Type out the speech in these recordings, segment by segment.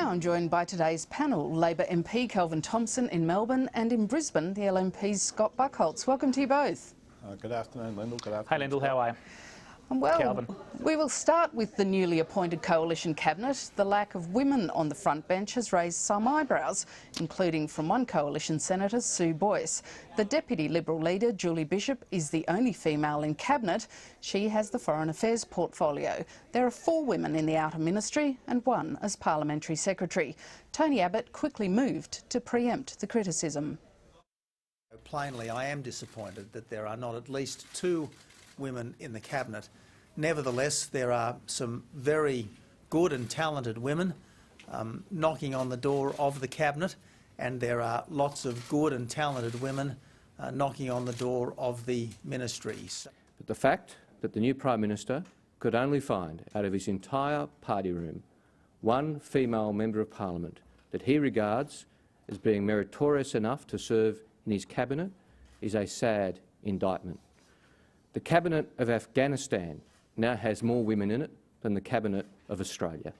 I'm joined by today's panel, Labor MP Kelvin Thomson in Melbourne, and in Brisbane, the LNP's Scott Buckholtz. Welcome to you both. Good afternoon, Lyndall. Good afternoon. Hi, Lyndall. How are you? Well, Kelvin. We will start with the newly appointed coalition cabinet. The lack of women on the front bench has raised some eyebrows, including from one coalition senator, Sue Boyce. The Deputy Liberal leader, Julie Bishop, is the only female in cabinet. She has the Foreign Affairs portfolio. There are 4 women in the Outer Ministry and 1 as Parliamentary Secretary. Tony Abbott quickly moved to preempt the criticism. Plainly, I am disappointed that there are not at least 2 women in the cabinet. Nevertheless, there are some very good and talented women knocking on the door of the cabinet, and there are lots of good and talented women knocking on the door of the ministries. But the fact that the new Prime Minister could only find out of his entire party room 1 female Member of Parliament that he regards as being meritorious enough to serve in his cabinet is a sad indictment. The cabinet of Afghanistan now has more women in it than the cabinet of Australia.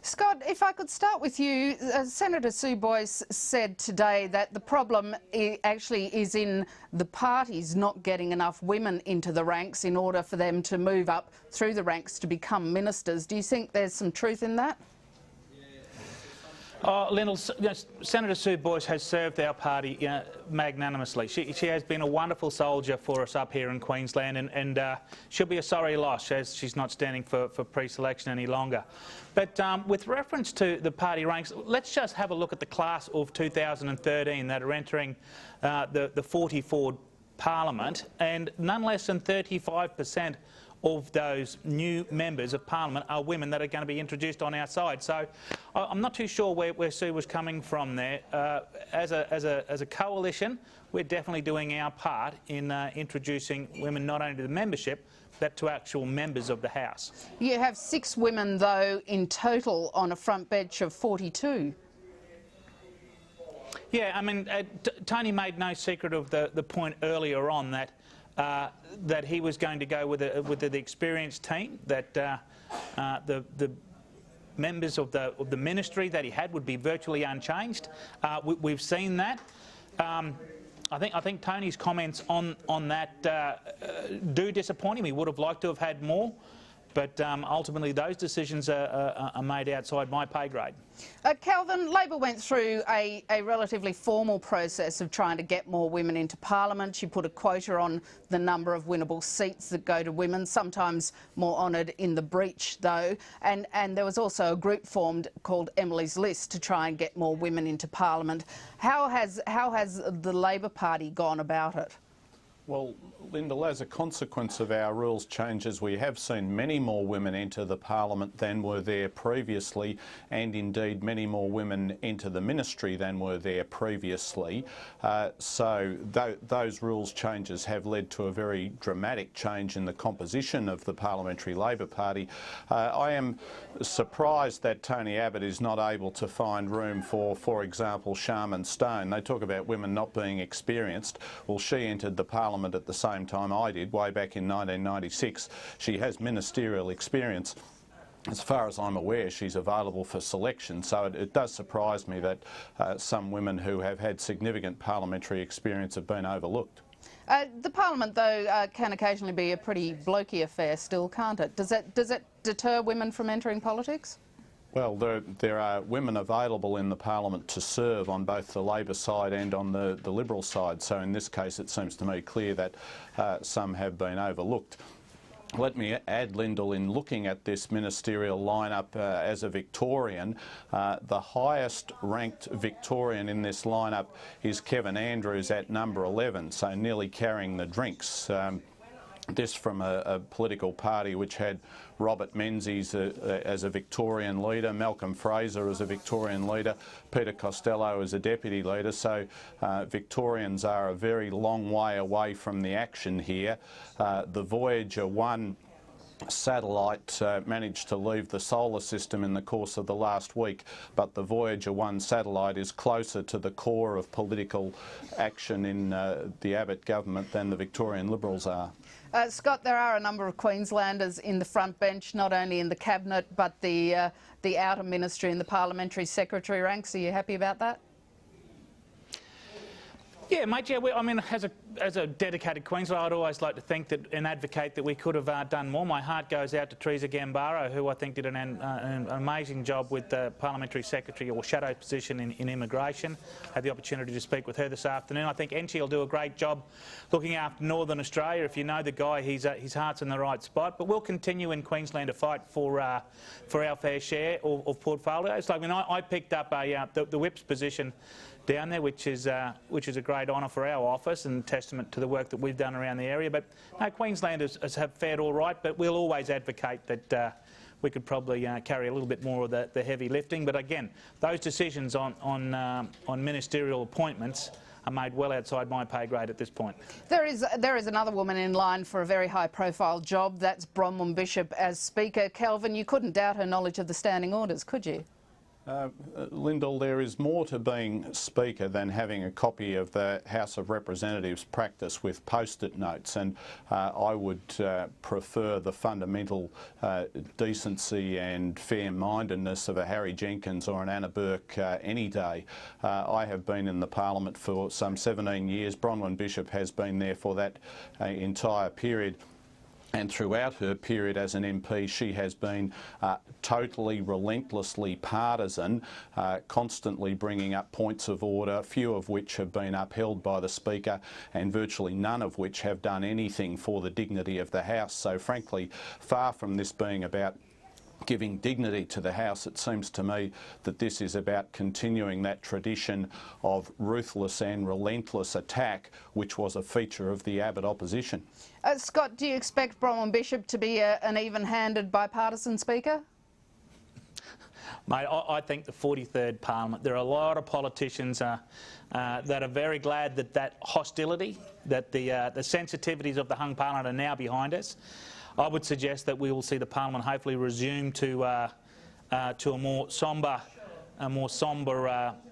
Scott, if I could start with you, Senator Sue Boyce said today that the problem actually is in the parties not getting enough women into the ranks in order for them to move up through the ranks to become ministers. Do you think there's some truth in that? Lyndall, Senator Sue Boyce has served our party magnanimously. She has been a wonderful soldier for us up here in Queensland, and she'll be a sorry loss as she's not standing for pre-selection any longer. But with reference to the party ranks, let's just have a look at the class of 2013 that are entering the 44 Parliament, and none less than 35% of those new members of Parliament are women that are going to be introduced on our side. So I'm not too sure where Sue was coming from there. As a coalition, we're definitely doing our part in introducing women not only to the membership, but to actual members of the House. You have 6 women, though, in total on a front bench of 42. Yeah, I mean, Tony made no secret of the point earlier on that that he was going to go with the experienced team, that the members of the ministry that he had would be virtually unchanged. We've seen that. I think Tony's comments on that do disappoint him. He would have liked to have had more, but ultimately those decisions are made outside my pay grade. Kelvin, Labor went through a relatively formal process of trying to get more women into Parliament. You put a quota on the number of winnable seats that go to women, sometimes more honoured in the breach though, and there was also a group formed called Emily's List to try and get more women into Parliament. How has the Labor Party gone about it? Well, Lyndall, as a consequence of our rules changes, we have seen many more women enter the Parliament than were there previously, and indeed many more women enter the ministry than were there previously. So those rules changes have led to a very dramatic change in the composition of the Parliamentary Labor Party. I am surprised that Tony Abbott is not able to find room for example, Sharman Stone. They talk about women not being experienced. Well, she entered the Parliament at the same time I did, way back in 1996. She has ministerial experience. As far as I'm aware, she's available for selection, so it does surprise me that some women who have had significant parliamentary experience have been overlooked. The Parliament, though, can occasionally be a pretty blokey affair still, can't it? Does that deter women from entering politics? Well, there are women available in the Parliament to serve on both the Labor side and on the Liberal side, so in this case it seems to me clear that some have been overlooked. Let me add, Lyndall, in looking at this ministerial lineup as a Victorian, the highest ranked Victorian in this lineup is Kevin Andrews at number 11, so nearly carrying the drinks. This from a political party which had Robert Menzies as a Victorian leader, Malcolm Fraser as a Victorian leader, Peter Costello as a deputy leader. So Victorians are a very long way away from the action here. The Voyager 1 satellite managed to leave the solar system in the course of the last week, but the Voyager 1 satellite is closer to the core of political action in the Abbott government than the Victorian Liberals are. Scott, there are a number of Queenslanders in the front bench, not only in the Cabinet but the outer ministry and the parliamentary secretary ranks. Are you happy about that? Yeah, mate, yeah, I mean, as a dedicated Queenslander, I'd always like to think that and advocate that we could have done more. My heart goes out to Teresa Gambaro, who I think did an amazing job with the Parliamentary Secretary or shadow position in immigration. I had the opportunity to speak with her this afternoon. I think Enchi will do a great job looking after Northern Australia. If you know the guy, his heart's in the right spot. But we'll continue in Queensland to fight for our fair share of portfolios. Like, I mean, I picked up the whip's position down there, which is a great honour for our office and testament to the work that we've done around the area. But no, Queenslanders have fared all right, but we'll always advocate that we could probably carry a little bit more of the heavy lifting. But again, those decisions on ministerial appointments are made well outside my pay grade at this point. There is another woman in line for a very high-profile job. That's Bronwyn Bishop as Speaker. Kelvin, you couldn't doubt her knowledge of the standing orders, could you? Lyndall, there is more to being Speaker than having a copy of the House of Representatives practice with post-it notes, and I would prefer the fundamental decency and fair-mindedness of a Harry Jenkins or an Anna Burke any day. I have been in the Parliament for some 17 years. Bronwyn Bishop has been there for that entire period. And throughout her period as an MP, she has been totally, relentlessly partisan, constantly bringing up points of order, few of which have been upheld by the Speaker and virtually none of which have done anything for the dignity of the House. So frankly, far from this being about giving dignity to the House, it seems to me that this is about continuing that tradition of ruthless and relentless attack, which was a feature of the Abbott opposition. Scott, do you expect Bronwyn Bishop to be an even-handed bipartisan Speaker? Mate, I think the 43rd Parliament, there are a lot of politicians that are very glad that hostility, that the sensitivities of the hung Parliament are now behind us. I would suggest that we will see the Parliament hopefully resume to a more sombre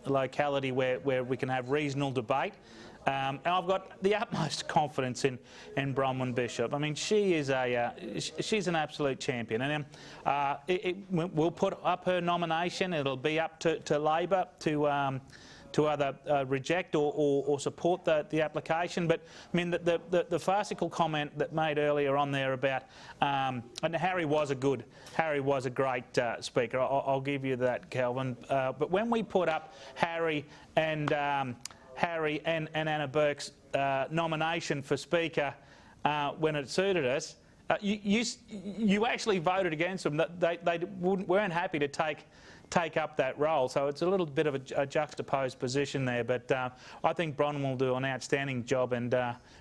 locality where we can have reasonable debate. And I've got the utmost confidence in Bronwyn Bishop. I mean, she is she's an absolute champion, and we'll put up her nomination. It'll be up to Labor to either reject or support the application. But I mean, the farcical comment that made earlier on there about and Harry was a great Speaker. I'll give you that, Kelvin. But when we put up Harry and Anna Burke's nomination for Speaker when it suited us, you actually voted against them. They weren't happy to take up that role, so it's a little bit of a juxtaposed position there. But I think Bronwyn will do an outstanding job, and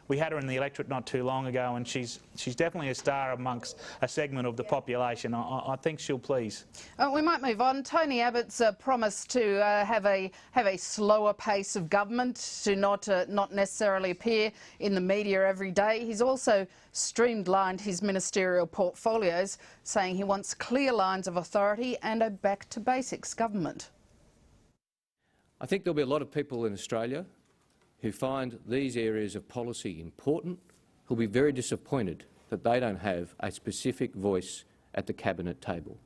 we had her in the electorate not too long ago, and she's definitely a star amongst a segment of the population. I think she'll please. We might move on. Tony Abbott's promised to have a slower pace of government, to not necessarily appear in the media every day. He's also streamlined his ministerial portfolios, saying he wants clear lines of authority and a back-to-basics government. I think there'll be a lot of people in Australia who find these areas of policy important, who'll be very disappointed that they don't have a specific voice at the Cabinet table.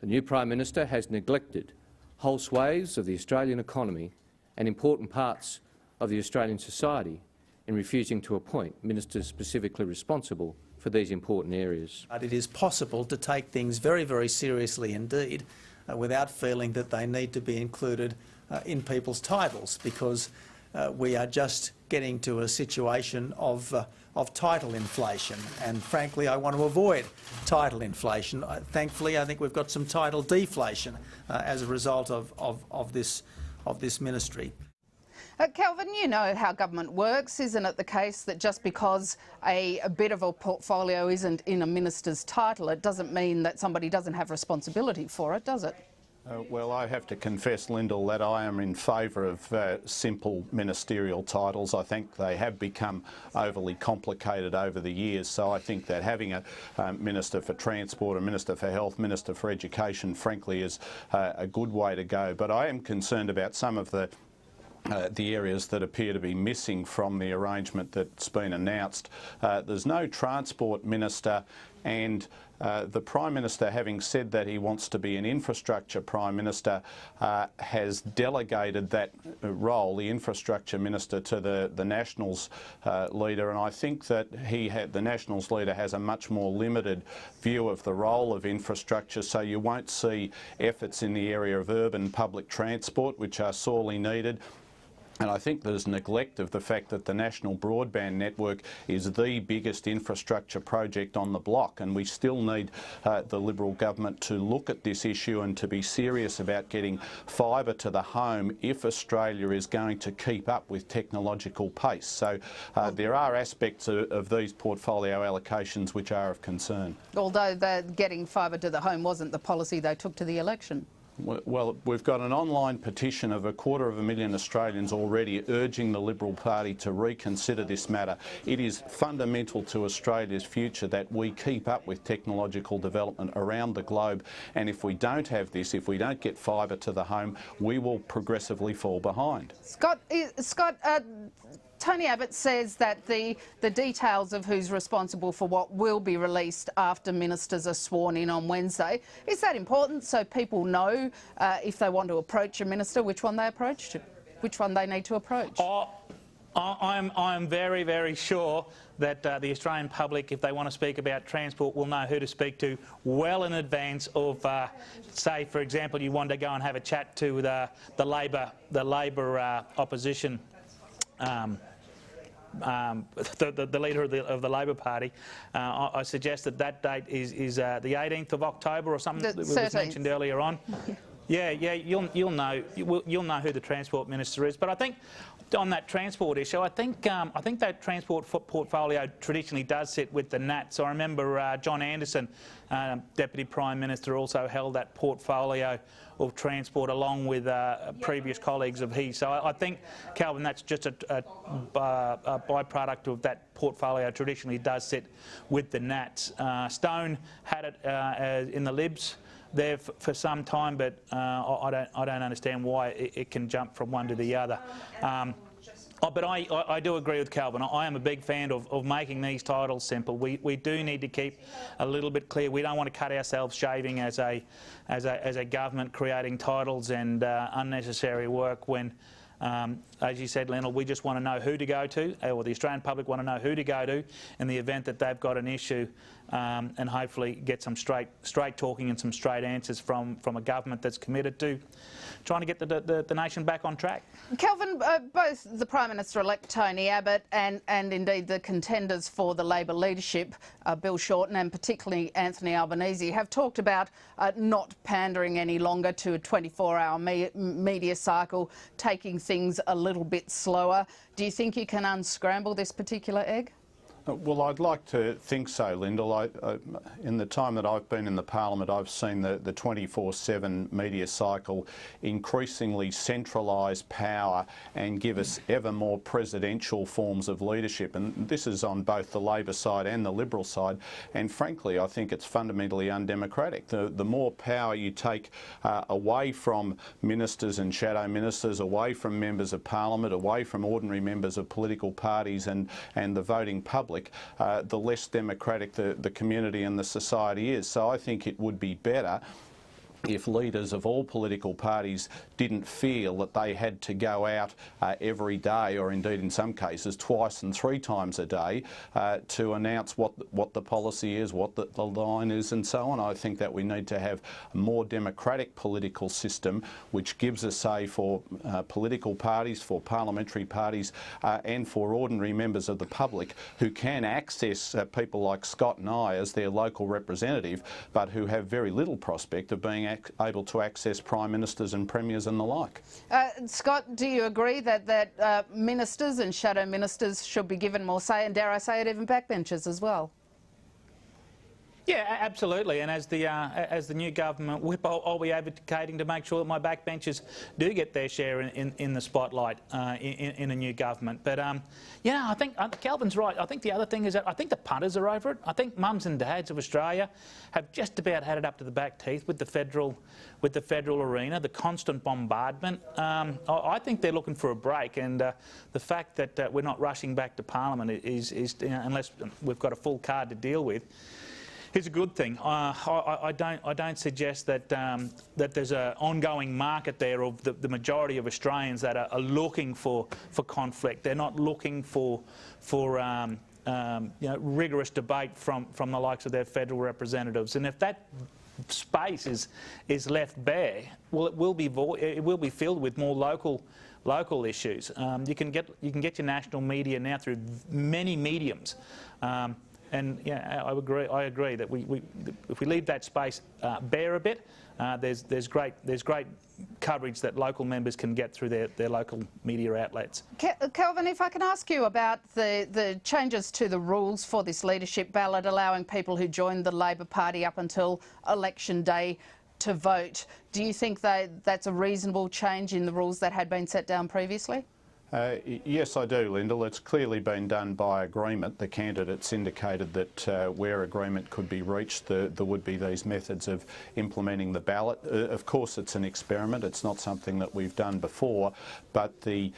The new Prime Minister has neglected whole swathes of the Australian economy and important parts of the Australian society in refusing to appoint ministers specifically responsible for these important areas. But it is possible to take things very, very seriously indeed without feeling that they need to be included in people's titles, because we are just getting to a situation of title inflation, and frankly I want to avoid title inflation. Thankfully I think we've got some title deflation as a result of this ministry. Kelvin, you know how government works. Isn't it the case that just because a bit of a portfolio isn't in a minister's title, it doesn't mean that somebody doesn't have responsibility for it, does it? Well, I have to confess, Lyndall, that I am in favour of simple ministerial titles. I think they have become overly complicated over the years, so I think that having a Minister for Transport, a Minister for Health, Minister for Education, frankly, is a good way to go. But I am concerned about some of the areas that appear to be missing from the arrangement that's been announced. There's no Transport Minister, and the Prime Minister, having said that he wants to be an infrastructure Prime Minister, has delegated that role, the infrastructure minister, to the Nationals leader, and I think that the Nationals leader has a much more limited view of the role of infrastructure, so you won't see efforts in the area of urban public transport, which are sorely needed. And I think there's neglect of the fact that the National Broadband Network is the biggest infrastructure project on the block, and we still need the Liberal government to look at this issue and to be serious about getting fibre to the home if Australia is going to keep up with technological pace. So there are aspects of these portfolio allocations which are of concern. Although getting fibre to the home wasn't the policy they took to the election. Well, we've got an online petition of 250,000 Australians already urging the Liberal Party to reconsider this matter. It is fundamental to Australia's future that we keep up with technological development around the globe, and if we don't have this, if we don't get fibre to the home, we will progressively fall behind. Scott, Tony Abbott says that the details of who's responsible for what will be released after ministers are sworn in on Wednesday. Is that important, so people know if they want to approach a minister, which one they need to approach? I'm very, very sure that the Australian public, if they want to speak about transport, will know who to speak to well in advance of, say, for example, you want to go and have a chat to the Labor opposition. The leader of the Labor Party. I suggest that date is the 18th of October or something that was mentioned earlier on. Yeah, you'll know who the Transport Minister is. But I think on that transport issue, I think that transport portfolio traditionally does sit with the Nats. I remember John Anderson, Deputy Prime Minister, also held that portfolio of transport along with previous colleagues of his. So I think, Kelvin, that's just a byproduct of that portfolio traditionally does sit with the Nats. Stone had it in the Libs there for some time, but I don't understand why it can jump from one to the other. But I do agree with Kelvin. I am a big fan of making these titles simple. We do need to keep a little bit clear. We don't want to cut ourselves shaving as a government, creating titles and unnecessary work when, as you said, Lionel, we just want to know who to go to, or the Australian public want to know who to go to in the event that they've got an issue, and hopefully get some straight talking and some straight answers from a government that's committed to trying to get the nation back on track. Kelvin, both the Prime Minister-elect Tony Abbott and indeed the contenders for the Labor leadership, Bill Shorten and particularly Anthony Albanese, have talked about not pandering any longer to a 24-hour media cycle, taking things a little bit slower. Do you think you can unscramble this particular egg? Well, I'd like to think so, Lyndall. In the time that I've been in the Parliament, I've seen the 24/7 media cycle increasingly centralise power and give us ever more presidential forms of leadership. And this is on both the Labor side and the Liberal side. And frankly, I think it's fundamentally undemocratic. The more power you take away from ministers and shadow ministers, away from members of Parliament, away from ordinary members of political parties and the voting public, the less democratic the community and the society is. So I think it would be better if leaders of all political parties didn't feel that they had to go out every day, or indeed in some cases twice and three times a day, to announce what the policy is, what the line is and so on. I think that we need to have a more democratic political system which gives a say for political parties, for parliamentary parties and for ordinary members of the public who can access people like Scott and I as their local representative, but who have very little prospect of being able to access Prime Ministers and Premiers and the like. Scott, do you agree that ministers and shadow ministers should be given more say, and dare I say it, even backbenchers as well? Yeah, absolutely. And as the new government whip, I'll be advocating to make sure that my backbenchers do get their share in the spotlight in a new government. But yeah, I think Kelvin's right. I think the other thing is that I think the punters are over it. I think mums and dads of Australia have just about had it up to the back teeth with the federal arena, the constant bombardment. I think they're looking for a break, and the fact that we're not rushing back to Parliament is unless we've got a full card to deal with, is a good thing. I don't suggest that that there's an ongoing market there of the majority of Australians that are looking for conflict. They're not looking for rigorous debate from the likes of their federal representatives. And if that space is left bare, well, it will be filled with more local issues. You can get your national media now through many mediums. And yeah, I agree that if we leave that space bare a bit, there's great coverage that local members can get through their local media outlets. Kelvin, if I can ask you about the changes to the rules for this leadership ballot, allowing people who joined the Labor Party up until election day to vote, do you think that's a reasonable change in the rules that had been set down previously? Yes, I do, Lyndall. It's clearly been done by agreement. The candidates indicated that where agreement could be reached, there would be these methods of implementing the ballot. Of course, it's an experiment. It's not something that we've done before, but the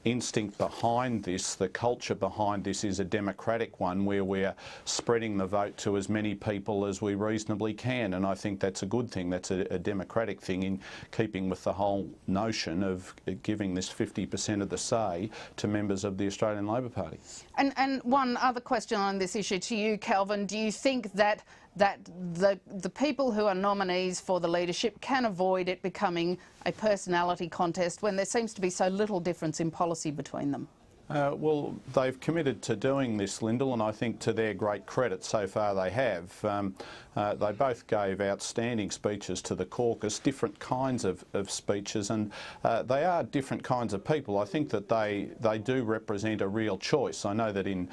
instinct behind this, the culture behind this, is a democratic one where we're spreading the vote to as many people as we reasonably can, and I think that's a good thing. That's a democratic thing in keeping with the whole notion of giving this 50% of the say to members of the Australian Labor Party. And one other question on this issue to you, Kelvin. Do you think that the people who are nominees for the leadership can avoid it becoming a personality contest when there seems to be so little difference in policy between them? Well, they've committed to doing this, Lyndall, and I think to their great credit so far they have. They both gave outstanding speeches to the caucus, different kinds of speeches, and they are different kinds of people. I think that they do represent a real choice. I know that in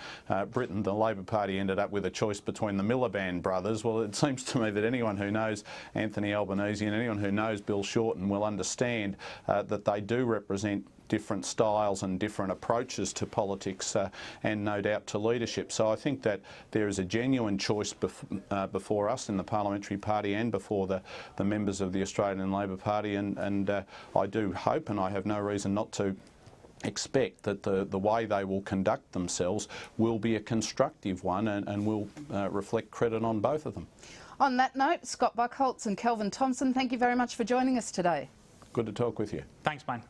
Britain the Labor Party ended up with a choice between the Miliband brothers. Well, it seems to me that anyone who knows Anthony Albanese and anyone who knows Bill Shorten will understand that they do represent different styles and different approaches to politics and no doubt to leadership. So I think that there is a genuine choice before us in the Parliamentary Party and before the members of the Australian Labor Party, and I do hope, and I have no reason not to expect, that the way they will conduct themselves will be a constructive one and will reflect credit on both of them. On that note, Scott Buckholtz and Kelvin Thomson, thank you very much for joining us today. Good to talk with you. Thanks, mate.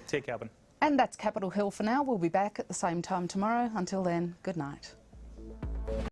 See you, Kelvin. And that's Capitol Hill for now. We'll be back at the same time tomorrow. Until then, good night.